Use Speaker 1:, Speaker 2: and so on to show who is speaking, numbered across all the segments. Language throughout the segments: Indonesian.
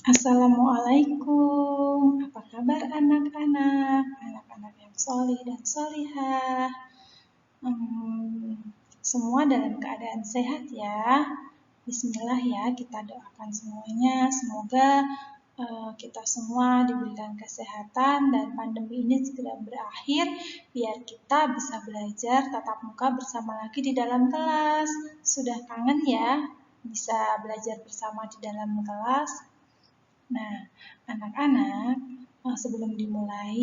Speaker 1: Assalamualaikum, apa kabar anak-anak? Anak-anak yang solih dan solihah. Semua dalam keadaan sehat ya. Bismillah ya, kita doakan semuanya. Semoga kita semua diberikan kesehatan dan pandemi ini segera berakhir biar kita bisa belajar tatap muka bersama lagi di dalam kelas. Sudah kangen ya bisa belajar bersama di dalam kelas? Nah, anak-anak, sebelum dimulai,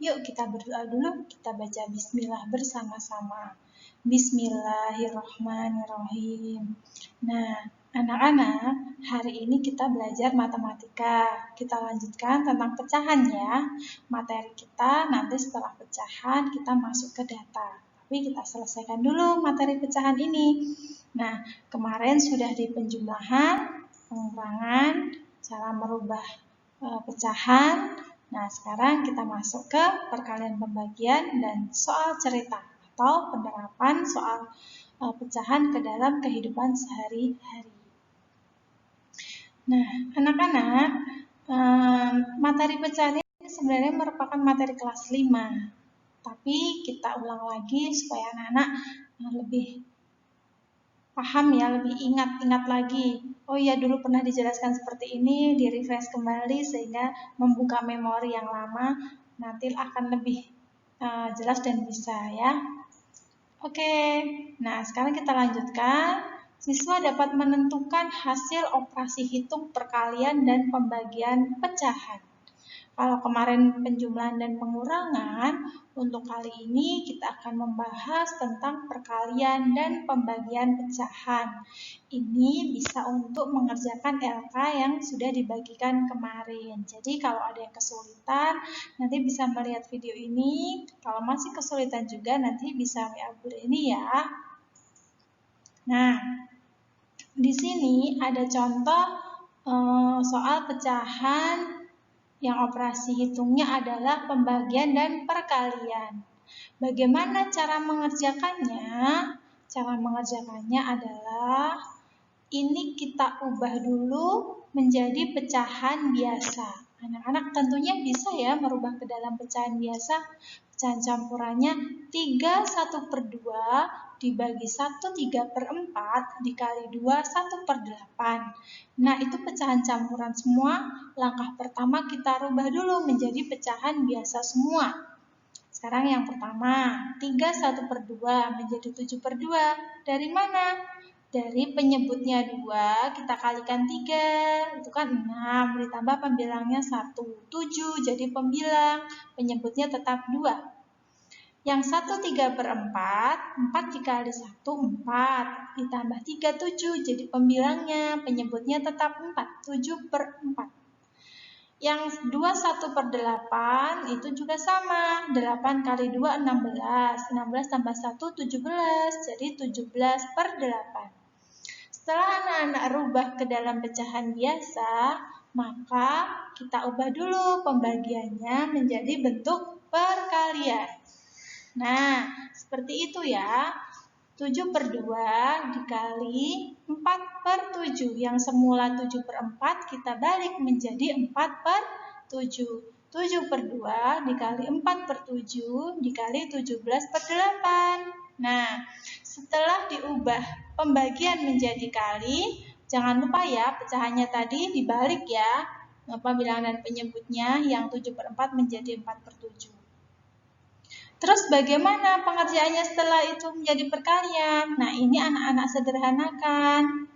Speaker 1: yuk kita berdoa dulu. Kita baca bismillah bersama-sama. Bismillahirrahmanirrahim. Nah, anak-anak, hari ini kita belajar matematika. Kita lanjutkan tentang pecahan ya. Materi kita nanti setelah pecahan kita masuk ke data. Tapi kita selesaikan dulu materi pecahan ini. Nah, kemarin sudah di penjumlahan, pengurangan, cara merubah pecahan. Nah, sekarang kita masuk ke perkalian pembagian dan soal cerita atau penerapan soal pecahan ke dalam kehidupan sehari-hari. Nah, anak-anak, materi pecahan ini sebenarnya merupakan materi kelas 5. Tapi kita ulang lagi supaya anak-anak lebih paham ya, lebih ingat lagi. Oh iya, dulu pernah dijelaskan seperti ini, di-refresh kembali sehingga membuka memori yang lama nanti akan lebih jelas dan bisa ya. Oke, nah sekarang kita lanjutkan. Siswa dapat menentukan hasil operasi hitung perkalian dan pembagian pecahan. Kalau kemarin penjumlahan dan pengurangan, untuk kali ini kita akan membahas tentang perkalian dan pembagian pecahan. Ini bisa untuk mengerjakan LK yang sudah dibagikan kemarin. Jadi kalau ada yang kesulitan, nanti bisa melihat video ini. Kalau masih kesulitan juga, nanti bisa WA Bu Reni ya. Nah, di sini ada contoh soal pecahan yang operasi hitungnya adalah pembagian dan perkalian. Bagaimana cara mengerjakannya? Cara mengerjakannya adalah ini kita ubah dulu menjadi pecahan biasa. Anak-anak tentunya bisa ya merubah ke dalam pecahan biasa. Pecahan campurannya 3/1/2 dibagi 1/3/4 dikali 2 1/8. Nah, itu pecahan campuran semua. Langkah pertama kita rubah dulu menjadi pecahan biasa semua. Sekarang yang pertama, 3/1/2 menjadi 7/2. Dari mana? Dari penyebutnya 2, kita kalikan 3, itu kan 6, ditambah pembilangnya 1, 7, jadi pembilang, penyebutnya tetap 2. Yang 1/3/4, 4 dikali 1, 4, ditambah 3, 7, jadi pembilangnya, penyebutnya tetap 4, 7/4. Yang 21/8 itu juga sama, 8 kali 2, 16, 16 tambah 1, 17, jadi 17/8. Setelah anak-anak rubah ke dalam pecahan biasa, maka kita ubah dulu pembagiannya menjadi bentuk perkalian. Nah, seperti itu ya. 7/2 dikali 4/7. Yang semula 7/4 kita balik menjadi 4/7. 7/2 dikali 4/7 dikali 17/8. Nah, setelah diubah pembagian menjadi kali, jangan lupa ya pecahannya tadi dibalik ya. Pembilangan dan penyebutnya yang 7/4 menjadi 4/7. Terus bagaimana pengerjaannya setelah itu menjadi perkalian? Nah, ini anak-anak sederhanakan.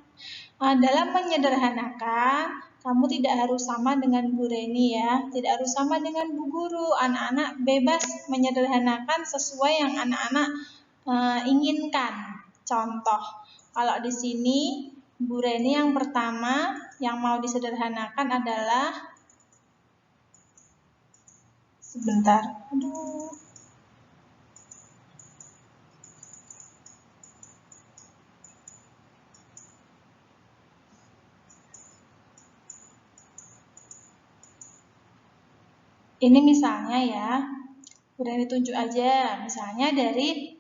Speaker 1: Dalam menyederhanakan, kamu tidak harus sama dengan Bu Reni ya, tidak harus sama dengan Bu Guru. Anak-anak bebas menyederhanakan sesuai yang anak-anak inginkan. Contoh, kalau di sini Bu Reni yang pertama yang mau disederhanakan adalah sebentar. Ini misalnya ya, udah ditunjuk aja, misalnya dari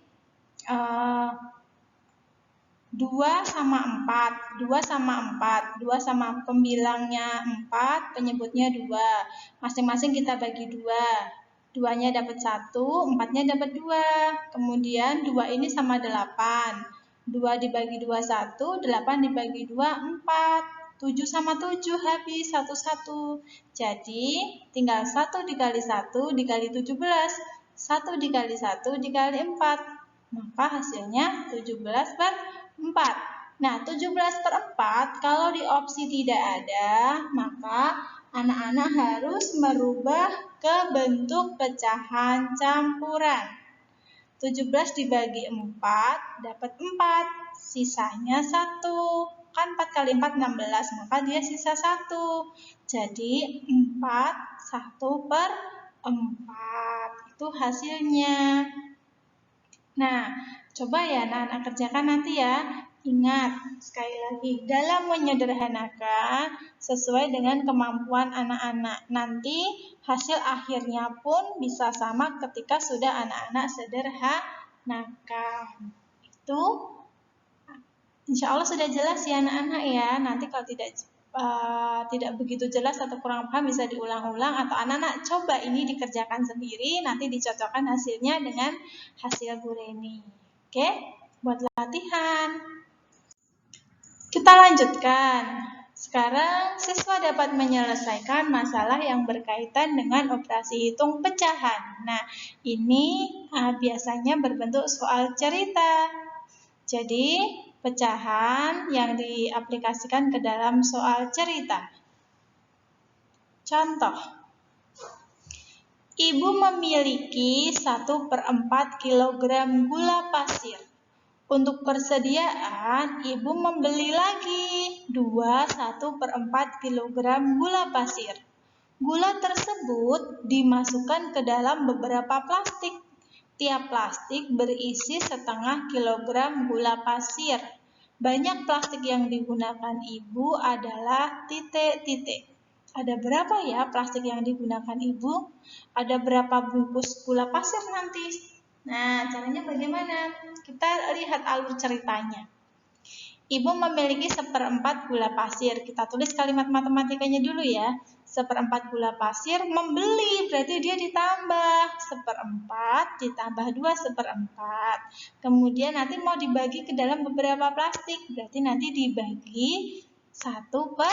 Speaker 1: 2 sama 4, 2 sama 4, 2 sama pembilangnya 4, penyebutnya 2. Masing-masing kita bagi 2. 2-nya dapat 1, 4-nya dapat 2. Kemudian 2 ini sama 8. 2 dibagi 2, 1, 8 dibagi 2, 4. 7 sama 7 habis, 1-1. Jadi, tinggal 1 dikali 1 dikali 17. 1 dikali 1 dikali 4. Maka hasilnya 17/4. Nah, 17/4 kalau di opsi tidak ada, maka anak-anak harus merubah ke bentuk pecahan campuran. 17 dibagi 4 dapat 4, sisanya 1. Kan 4 kali 4 16, maka dia sisa 1. Jadi 4 1/4. Itu hasilnya. Nah, coba ya anak-anak kerjakan nanti ya. Ingat, sekali lagi, dalam menyederhanakan sesuai dengan kemampuan anak-anak. Nanti hasil akhirnya pun bisa sama ketika sudah anak-anak sederhanakan. Itu insya Allah sudah jelas ya anak-anak ya. Nanti kalau tidak begitu jelas atau kurang paham bisa diulang-ulang atau anak-anak coba ini dikerjakan sendiri, nanti dicocokkan hasilnya dengan hasil Bu Reni. Oke, buat latihan. Kita lanjutkan. Sekarang siswa dapat menyelesaikan masalah yang berkaitan dengan operasi hitung pecahan. Nah, ini biasanya berbentuk soal cerita. Jadi, pecahan yang diaplikasikan ke dalam soal cerita. Contoh, ibu memiliki 1/4 kg gula pasir. Untuk persediaan, ibu membeli lagi 1/4 kg gula pasir. Gula tersebut dimasukkan ke dalam beberapa plastik. Tiap plastik berisi 1/2 kg gula pasir. Banyak plastik yang digunakan ibu adalah titik-titik. Ada berapa ya plastik yang digunakan ibu? Ada berapa bungkus gula pasir nanti? Nah, caranya bagaimana? Kita lihat alur ceritanya. Ibu memiliki 1/4 gula pasir. Kita tulis kalimat matematikanya dulu ya. 1/4 gula pasir membeli, berarti dia ditambah. 1/4 ditambah 2/4. Kemudian nanti mau dibagi ke dalam beberapa plastik, berarti nanti dibagi 1/2.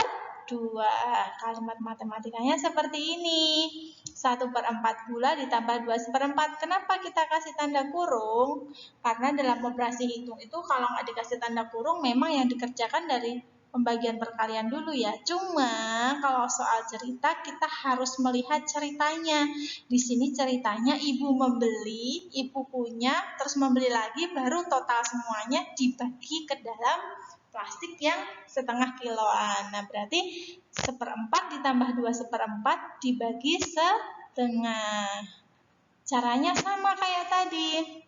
Speaker 1: Kalimat matematikanya seperti ini. 1/4 gula ditambah 2/4. Kenapa kita kasih tanda kurung? Karena dalam operasi hitung itu kalau nggak dikasih tanda kurung memang yang dikerjakan dari pembagian perkalian dulu ya. Cuma kalau soal cerita kita harus melihat ceritanya. Di sini ceritanya ibu membeli, ibu punya, terus membeli lagi, baru total semuanya dibagi ke dalam plastik yang 1/2 kiloan. Nah, berarti 1/4 ditambah 2/4 dibagi 1/2. Caranya sama kayak tadi.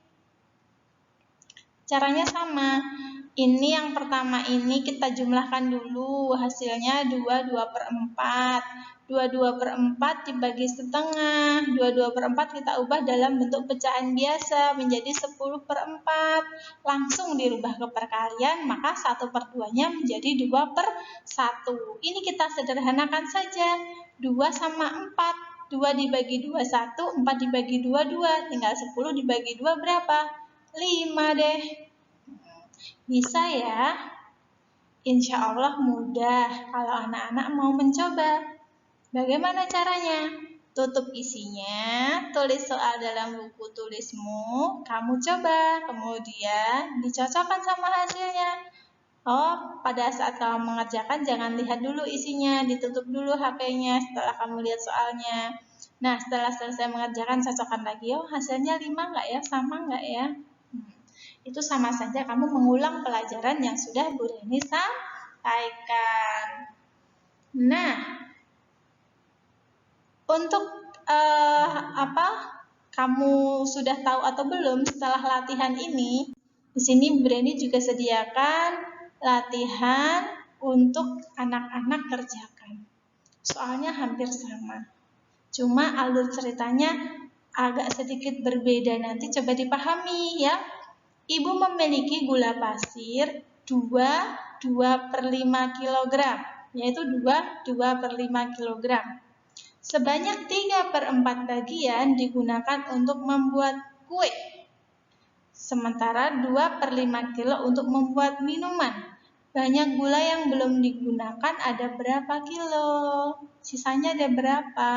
Speaker 1: Caranya sama. Ini yang pertama ini kita jumlahkan dulu. Hasilnya 2/4. 2/4 dibagi 1/2. 2/4 kita ubah dalam bentuk pecahan biasa menjadi 10/4. Langsung dirubah ke perkalian, maka 1/2-nya menjadi 2/1. Ini kita sederhanakan saja. 2 sama 4. 2 dibagi 2, 1. 4 dibagi 2, 2. Tinggal 10 dibagi 2 berapa? 5 deh. Bisa ya? Insya Allah mudah kalau anak-anak mau mencoba. Bagaimana caranya? Tutup isinya, tulis soal dalam buku tulismu, kamu coba, kemudian dicocokkan sama hasilnya. Oh, pada saat kamu mengerjakan jangan lihat dulu isinya, ditutup dulu HP-nya setelah kamu lihat soalnya. Nah, setelah selesai mengerjakan, cocokkan lagi. Oh, hasilnya 5 nggak ya? Sama nggak ya? Itu sama saja kamu mengulang pelajaran yang sudah Bu Reni sampaikan. Nah, untuk kamu sudah tahu atau belum setelah latihan ini? Di sini Bu Reni juga sediakan latihan untuk anak-anak kerjakan. Soalnya hampir sama. Cuma alur ceritanya agak sedikit berbeda. Nanti coba dipahami ya. Ibu memiliki gula pasir 2/5 kg, yaitu 2/5 kg. Sebanyak 3/4 bagian digunakan untuk membuat kue. Sementara 2/5 kilo untuk membuat minuman. Banyak gula yang belum digunakan, ada berapa kilo? Sisanya ada berapa?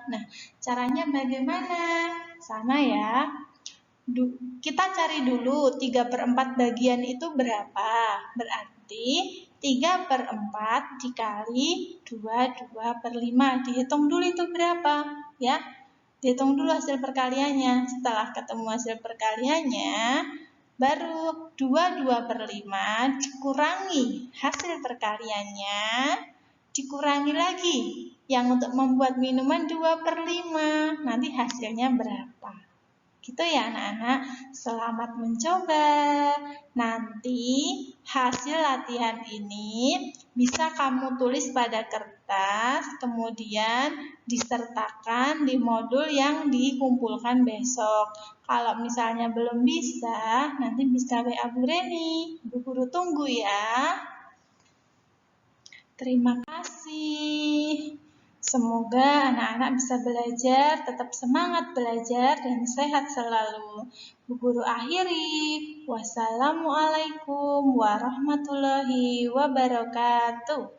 Speaker 1: Nah, caranya bagaimana? Sama ya. Kita cari dulu 3/4 bagian itu berapa. Berarti 3/4 dikali 2/5. Dihitung dulu itu berapa, ya. Dihitung dulu hasil perkaliannya. Setelah ketemu hasil perkaliannya, baru 2/5 dikurangi hasil perkaliannya, dikurangi lagi yang untuk membuat minuman 2/5. Nanti hasilnya berapa? Gitu ya anak-anak, selamat mencoba. Nanti hasil latihan ini bisa kamu tulis pada kertas, kemudian disertakan di modul yang dikumpulkan besok. Kalau misalnya belum bisa, nanti bisa WA Bu Reni. Bu Guru tunggu ya. Terima kasih. Semoga anak-anak bisa belajar, tetap semangat belajar, dan sehat selalu. Bu Guru akhiri. Wassalamualaikum warahmatullahi wabarakatuh.